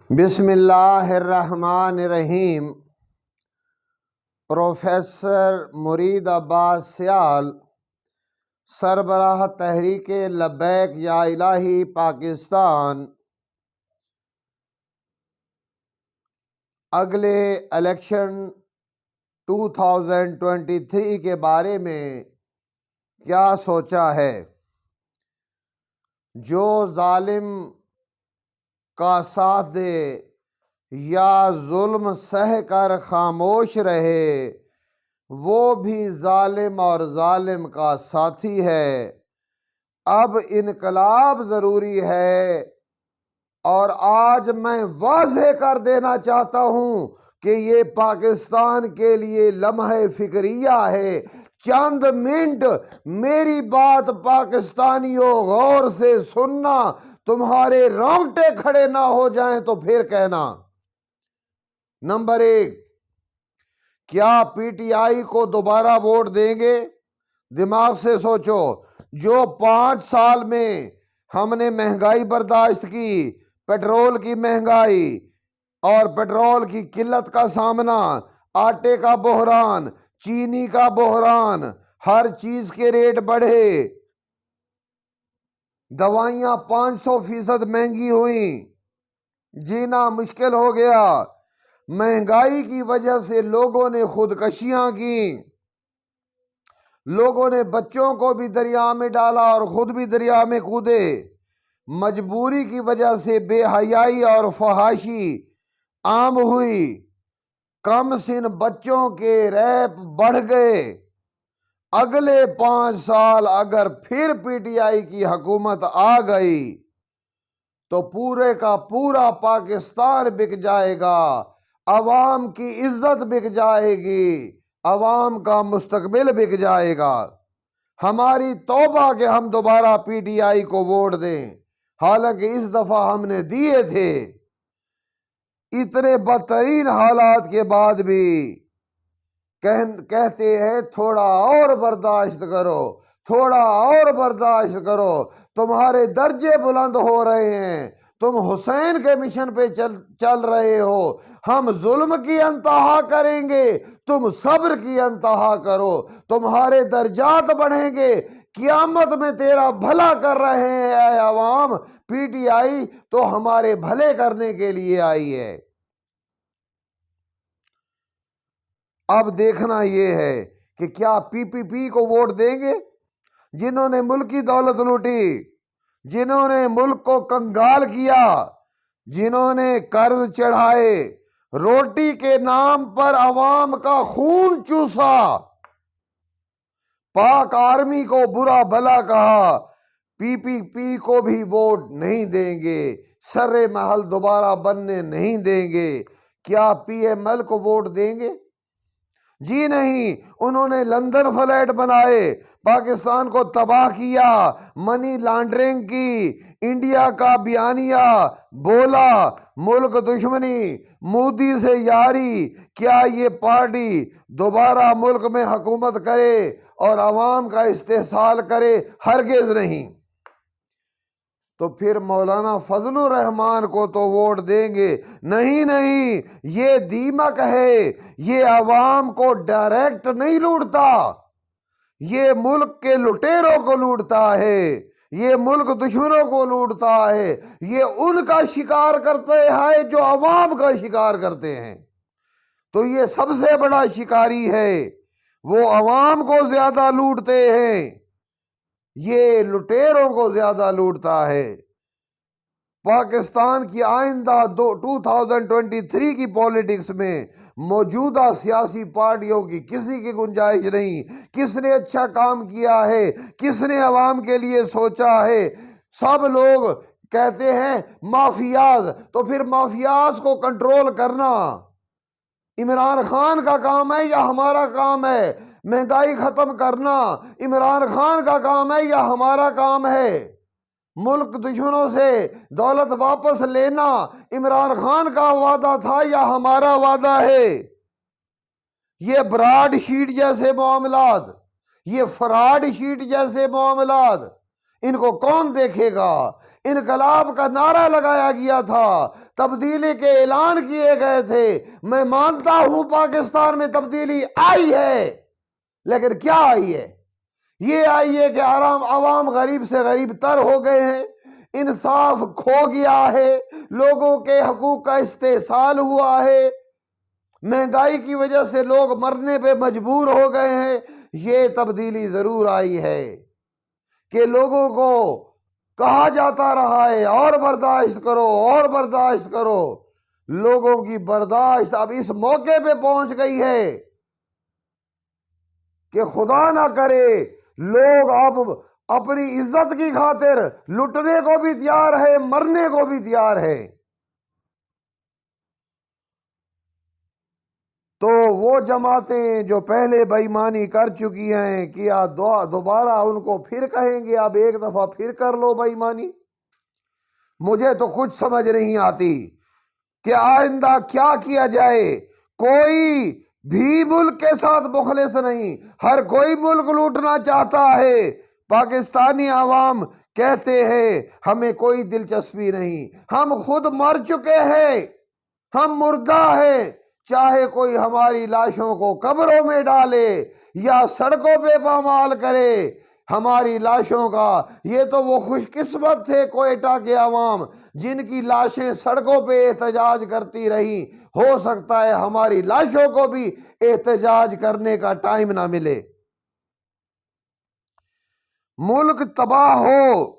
بسم اللہ الرحمن الرحیم۔ پروفیسر مرید عباس سیال، سربراہ تحریک لبیک یا الہی پاکستان، اگلے الیکشن 2023 کے بارے میں کیا سوچا ہے؟ جو ظالم کا ساتھ دے یا ظلم سہ کر خاموش رہے، وہ بھی ظالم اور ظالم کا ساتھی ہے۔ اب انقلاب ضروری ہے، اور آج میں واضح کر دینا چاہتا ہوں کہ یہ پاکستان کے لیے لمحہ فکریہ ہے۔ چند منٹ میری بات پاکستانیوں غور سے سننا، تمہارے رونگٹے کھڑے نہ ہو جائیں تو پھر کہنا۔ نمبر 1، کیا پی ٹی آئی کو دوبارہ ووٹ دیں گے؟ دماغ سے سوچو۔ جو 5 سال میں ہم نے مہنگائی برداشت کی، پیٹرول کی مہنگائی اور پیٹرول کی قلت کا سامنا، آٹے کا بحران، چینی کا بحران، ہر چیز کے ریٹ بڑھے، دوائیاں 500% مہنگی ہوئیں، جینا مشکل ہو گیا۔ مہنگائی کی وجہ سے لوگوں نے خودکشیاں کی، لوگوں نے بچوں کو بھی دریا میں ڈالا اور خود بھی دریا میں کودے۔ مجبوری کی وجہ سے بے حیائی اور فحاشی عام ہوئی، کم سن بچوں کے ریپ بڑھ گئے۔ اگلے 5 سال اگر پھر پی ٹی آئی کی حکومت آ گئی تو پورے کا پورا پاکستان بک جائے گا، عوام کی عزت بک جائے گی، عوام کا مستقبل بک جائے گا۔ ہماری توبہ کہ ہم دوبارہ پی ٹی آئی کو ووٹ دیں، حالانکہ اس دفعہ ہم نے دیے تھے۔ اتنے بدترین حالات کے بعد بھی کہتے ہیں تھوڑا اور برداشت کرو، تھوڑا اور برداشت کرو۔ تمہارے درجے بلند ہو رہے ہیں، تم حسین کے مشن پہ چل رہے ہو۔ ہم ظلم کی انتہا کریں گے، تم صبر کی انتہا کرو، تمہارے درجات بڑھیں گے۔ قیامت میں تیرا بھلا کر رہے ہیں اے عوام۔ پی ٹی آئی تو ہمارے بھلے کرنے کے لیے آئی ہے۔ اب دیکھنا یہ ہے کہ کیا پی پی پی کو ووٹ دیں گے، جنہوں نے ملک کی دولت لوٹی، جنہوں نے ملک کو کنگال کیا، جنہوں نے قرض چڑھائے، روٹی کے نام پر عوام کا خون چوسا، پاک آرمی کو برا بھلا کہا۔ پی پی پی کو بھی ووٹ نہیں دیں گے، سر محل دوبارہ بننے نہیں دیں گے۔ کیا پی ایم ایل کو ووٹ دیں گے؟ جی نہیں۔ انہوں نے لندن فلیٹ بنائے، پاکستان کو تباہ کیا، منی لانڈرنگ کی، انڈیا کا بیانیہ بولا، ملک دشمنی، مودی سے یاری۔ کیا یہ پارٹی دوبارہ ملک میں حکومت کرے اور عوام کا استحصال کرے؟ ہرگز نہیں۔ تو پھر مولانا فضل الرحمان کو تو ووٹ دیں گے؟ نہیں، یہ دیمک ہے، یہ عوام کو ڈائریکٹ نہیں لوٹتا، یہ ملک کے لٹیروں کو لوٹتا ہے، یہ ملک دشمنوں کو لوٹتا ہے، یہ ان کا شکار کرتے ہیں جو عوام کا شکار کرتے ہیں۔ تو یہ سب سے بڑا شکاری ہے، وہ عوام کو زیادہ لوٹتے ہیں، یہ لٹیروں کو زیادہ لوٹتا ہے۔ پاکستان کی آئندہ 2023 کی پولیٹکس میں موجودہ سیاسی پارٹیوں کی کسی کی گنجائش نہیں۔ کس نے اچھا کام کیا ہے؟ کس نے عوام کے لیے سوچا ہے؟ سب لوگ کہتے ہیں مافیاز، تو پھر مافیاز کو کنٹرول کرنا عمران خان کا کام ہے یا ہمارا کام ہے؟ مہنگائی ختم کرنا عمران خان کا کام ہے یا ہمارا کام ہے؟ ملک دشمنوں سے دولت واپس لینا عمران خان کا وعدہ تھا یا ہمارا وعدہ ہے؟ یہ براڈ شیٹ جیسے معاملات، یہ فراڈ شیٹ جیسے معاملات، ان کو کون دیکھے گا؟ انقلاب کا نعرہ لگایا گیا تھا، تبدیلی کے اعلان کیے گئے تھے۔ میں مانتا ہوں پاکستان میں تبدیلی آئی ہے، لیکن کیا آئی ہے؟ یہ آئی ہے کہ عوام غریب سے غریب تر ہو گئے ہیں، انصاف کھو گیا ہے، لوگوں کے حقوق کا استحصال ہوا ہے، مہنگائی کی وجہ سے لوگ مرنے پہ مجبور ہو گئے ہیں۔ یہ تبدیلی ضرور آئی ہے کہ لوگوں کو کہا جاتا رہا ہے اور برداشت کرو اور برداشت کرو، لوگوں کی برداشت اب اس موقع پہ پہنچ گئی ہے کہ خدا نہ کرے لوگ اب اپنی عزت کی خاطر لٹنے کو بھی تیار ہے، مرنے کو بھی تیار ہے۔ تو وہ جماعتیں جو پہلے بے ایمانی کر چکی ہیں، کیا دوبارہ ان کو پھر کہیں گے اب ایک دفعہ پھر کر لو بے ایمانی؟ مجھے تو کچھ سمجھ نہیں آتی کہ آئندہ کیا کیا جائے۔ کوئی بھی ملک کے ساتھ مخلص نہیں، ہر کوئی ملک لوٹنا چاہتا ہے۔ پاکستانی عوام کہتے ہیں ہمیں کوئی دلچسپی نہیں، ہم خود مر چکے ہیں، ہم مردہ ہیں، چاہے کوئی ہماری لاشوں کو قبروں میں ڈالے یا سڑکوں پہ پامال کرے ہماری لاشوں کا۔ یہ تو وہ خوش قسمت تھے کوئٹہ کے عوام جن کی لاشیں سڑکوں پہ احتجاج کرتی رہی، ہو سکتا ہے ہماری لاشوں کو بھی احتجاج کرنے کا ٹائم نہ ملے۔ ملک تباہ ہو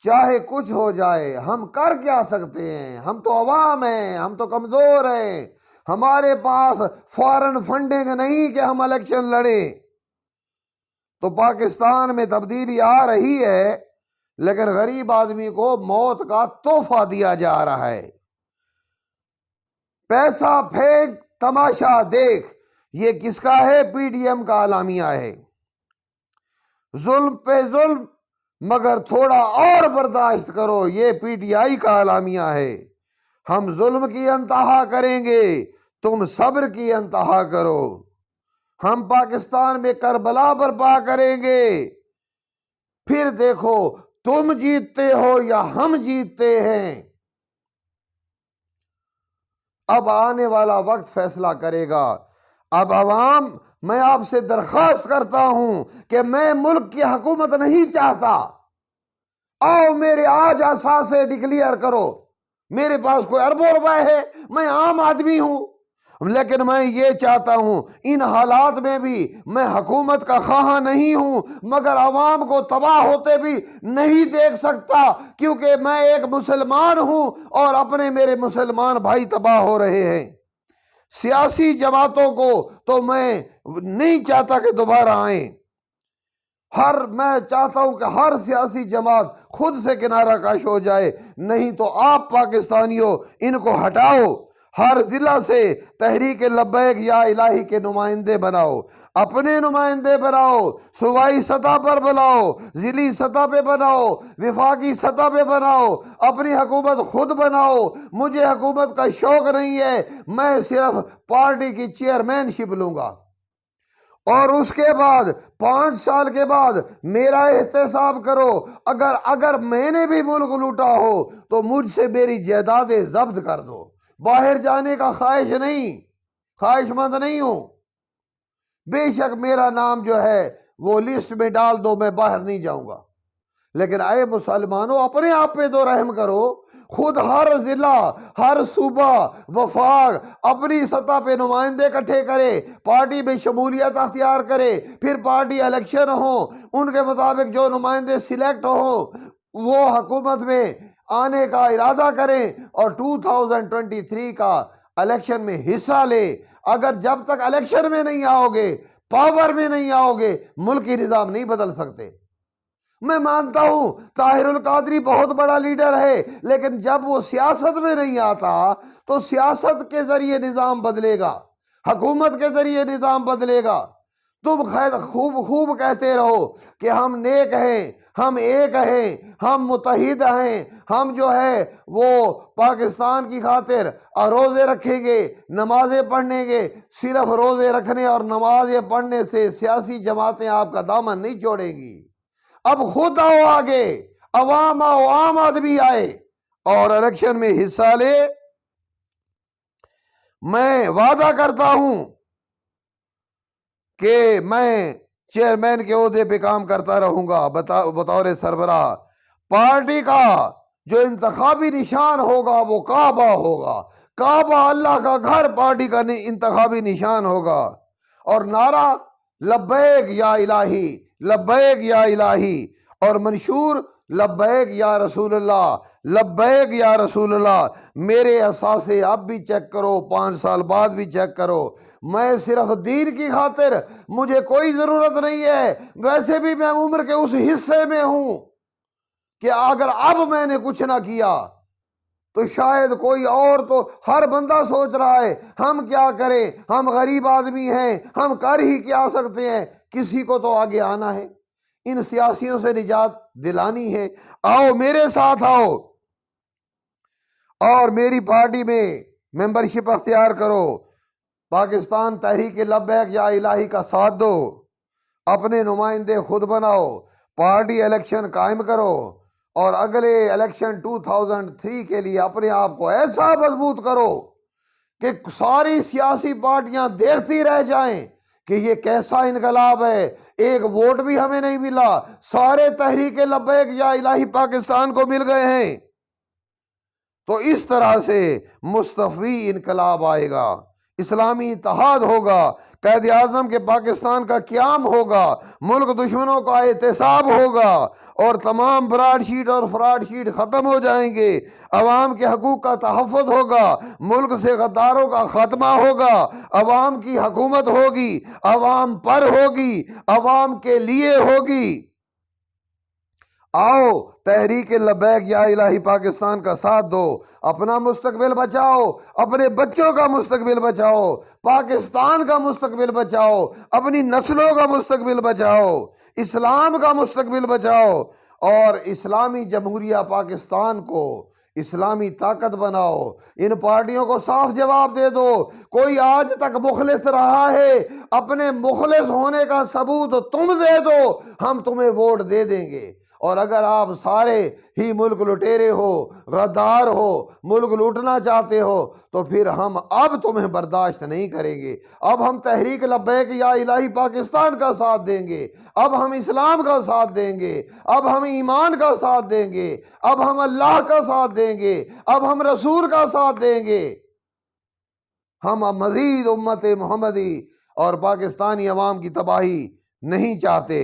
چاہے کچھ ہو جائے، ہم کر کیا سکتے ہیں؟ ہم تو عوام ہیں، ہم تو کمزور ہیں، ہمارے پاس فارن فنڈنگ نہیں کہ ہم الیکشن لڑیں۔ تو پاکستان میں تبدیلی آ رہی ہے، لیکن غریب آدمی کو موت کا تحفہ دیا جا رہا ہے۔ پیسہ پھینک تماشا دیکھ، یہ کس کا ہے؟ پی ڈی ایم کا اعلامیہ ہے۔ ظلم پہ ظلم مگر تھوڑا اور برداشت کرو، یہ پی ٹی آئی کا اعلامیہ ہے۔ ہم ظلم کی انتہا کریں گے، تم صبر کی انتہا کرو۔ ہم پاکستان میں کربلا برپا کریں گے، پھر دیکھو تم جیتتے ہو یا ہم جیتتے ہیں۔ اب آنے والا وقت فیصلہ کرے گا۔ اب عوام، میں آپ سے درخواست کرتا ہوں کہ میں ملک کی حکومت نہیں چاہتا، آؤ میرے آج اثاثے ڈکلیئر کرو۔ میرے پاس کوئی اربوں روپے ہے، میں عام آدمی ہوں، لیکن میں یہ چاہتا ہوں ان حالات میں بھی میں حکومت کا خواہاں نہیں ہوں، مگر عوام کو تباہ ہوتے بھی نہیں دیکھ سکتا، کیونکہ میں ایک مسلمان ہوں اور اپنے میرے مسلمان بھائی تباہ ہو رہے ہیں۔ سیاسی جماعتوں کو تو میں نہیں چاہتا کہ دوبارہ آئیں۔ میں چاہتا ہوں کہ ہر سیاسی جماعت خود سے کنارہ کش ہو جائے، نہیں تو آپ پاکستانیوں ان کو ہٹاؤ۔ ہر ضلع سے تحریک لبیک یا الہی کے نمائندے بناؤ، اپنے نمائندے بناؤ، صوبائی سطح پر بناؤ، ضلعی سطح پہ بناؤ، وفاقی سطح پہ بناؤ، اپنی حکومت خود بناؤ۔ مجھے حکومت کا شوق نہیں ہے، میں صرف پارٹی کی چیئرمین شپ لوں گا، اور اس کے بعد 5 سال کے بعد میرا احتساب کرو۔ اگر میں نے بھی ملک لوٹا ہو تو مجھ سے میری جائیدادیں ضبط کر دو۔ باہر جانے کا خواہش مند نہیں ہوں، بے شک میرا نام جو ہے وہ لسٹ میں ڈال دو، میں باہر نہیں جاؤں گا، لیکن اے مسلمانوں اپنے آپ پہ تو رحم کرو۔ خود ہر ضلع، ہر صوبہ، وفاق اپنی سطح پہ نمائندے اکٹھے کرے، پارٹی میں شمولیت اختیار کرے، پھر پارٹی الیکشن ہو، ان کے مطابق جو نمائندے سلیکٹ ہوں وہ حکومت میں آنے کا ارادہ کریں اور 2023 کا الیکشن میں حصہ لے۔ اگر جب تک الیکشن میں نہیں آؤ گے، پاور میں نہیں آؤ گے، ملکی نظام نہیں بدل سکتے۔ میں مانتا ہوں طاہر القادری بہت بڑا لیڈر ہے، لیکن جب وہ سیاست میں نہیں آتا تو سیاست کے ذریعے نظام بدلے گا، حکومت کے ذریعے نظام بدلے گا۔ تم خوب کہتے رہو کہ ہم نیک ہیں، ہم ایک ہیں، ہم متحد ہیں، ہم جو ہے وہ پاکستان کی خاطر روزے رکھیں گے، نمازیں پڑھیں گے۔ صرف روزے رکھنے اور نمازیں پڑھنے سے سیاسی جماعتیں آپ کا دامن نہیں چھوڑیں گی۔ اب خود آؤ آگے، عوام آؤ، عام آدمی آئے اور الیکشن میں حصہ لے۔ میں وعدہ کرتا ہوں کہ میں چیئرمین کے عہدے پہ کام کرتا رہوں گا بطور سربراہ۔ پارٹی کا جو انتخابی نشان ہوگا وہ کعبہ ہوگا، کعبہ اللہ کا گھر پارٹی کا انتخابی نشان ہوگا، اور نعرہ لبیک یا الہی، لبیک یا الہی، اور منشور لبیک یا رسول اللہ، لبیک یا رسول اللہ۔ میرے اثاثے اب بھی چیک کرو، 5 سال بعد بھی چیک کرو۔ میں صرف دین کی خاطر، مجھے کوئی ضرورت نہیں ہے، ویسے بھی میں عمر کے اس حصے میں ہوں کہ اگر اب میں نے کچھ نہ کیا تو شاید کوئی اور، تو ہر بندہ سوچ رہا ہے ہم کیا کریں، ہم غریب آدمی ہیں، ہم کر ہی کیا سکتے ہیں۔ کسی کو تو آگے آنا ہے، ان سیاسیوں سے نجات دلانی ہے۔ آؤ میرے ساتھ آؤ اور میری پارٹی میں ممبرشپ اختیار کرو، پاکستان تحریک لبیک یا الہی کا ساتھ دو، اپنے نمائندے خود بناؤ، پارٹی الیکشن قائم کرو، اور اگلے الیکشن 2003 کے لیے اپنے آپ کو ایسا مضبوط کرو کہ ساری سیاسی پارٹیاں دیکھتی رہ جائیں کہ یہ کیسا انقلاب ہے، ایک ووٹ بھی ہمیں نہیں ملا، سارے تحریک لبیک یا الہی پاکستان کو مل گئے ہیں۔ تو اس طرح سے مستفی انقلاب آئے گا، اسلامی اتحاد ہوگا، قائد اعظم کے پاکستان کا قیام ہوگا، ملک دشمنوں کا احتساب ہوگا، اور تمام براڈ شیٹ اور فراڈ شیٹ ختم ہو جائیں گے، عوام کے حقوق کا تحفظ ہوگا، ملک سے غداروں کا خاتمہ ہوگا، عوام کی حکومت ہوگی، عوام پر ہوگی، عوام کے لیے ہوگی۔ آؤ تحریک لبیک یا الہی پاکستان کا ساتھ دو، اپنا مستقبل بچاؤ، اپنے بچوں کا مستقبل بچاؤ، پاکستان کا مستقبل بچاؤ، اپنی نسلوں کا مستقبل بچاؤ، اسلام کا مستقبل بچاؤ، اور اسلامی جمہوریہ پاکستان کو اسلامی طاقت بناؤ۔ ان پارٹیوں کو صاف جواب دے دو، کوئی آج تک مخلص رہا ہے، اپنے مخلص ہونے کا ثبوت تم دے دو، ہم تمہیں ووٹ دے دیں گے۔ اور اگر آپ سارے ہی ملک لٹیرے ہو، غدار ہو، ملک لوٹنا چاہتے ہو، تو پھر ہم اب تمہیں برداشت نہیں کریں گے۔ اب ہم تحریک لبیک یا الہی پاکستان کا ساتھ دیں گے، اب ہم اسلام کا ساتھ دیں گے، اب ہم ایمان کا ساتھ دیں گے، اب ہم اللہ کا ساتھ دیں گے، اب ہم رسول کا ساتھ دیں گے۔ ہم اب مزید امت محمدی اور پاکستانی عوام کی تباہی نہیں چاہتے۔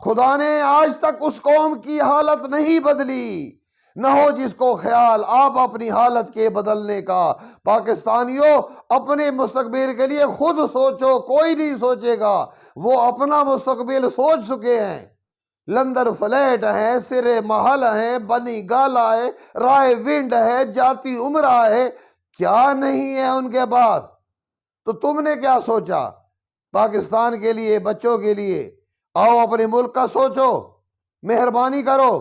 خدا نے آج تک اس قوم کی حالت نہیں بدلی، نہ ہو جس کو خیال آپ اپنی حالت کے بدلنے کا۔ پاکستانیوں اپنے مستقبل کے لیے خود سوچو، کوئی نہیں سوچے گا، وہ اپنا مستقبل سوچ چکے ہیں۔ لندر فلیٹ ہے، سرے محل ہے، بنی گالا ہے، رائے ونڈ ہے، جاتی عمرہ ہے، کیا نہیں ہے ان کے پاس؟ تو تم نے کیا سوچا پاکستان کے لیے، بچوں کے لیے؟ آؤ اپنے ملک کا سوچو، مہربانی کرو۔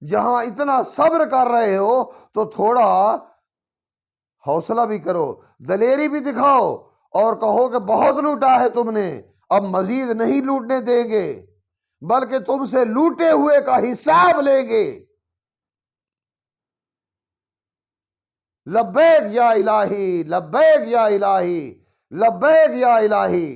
جہاں اتنا صبر کر رہے ہو تو تھوڑا حوصلہ بھی کرو، دلیری بھی دکھاؤ، اور کہو کہ بہت لوٹا ہے تم نے، اب مزید نہیں لوٹنے دیں گے، بلکہ تم سے لوٹے ہوئے کا حساب لیں گے۔ لبیک یا الہی، لبیک یا الہی، لبیک یا الہی۔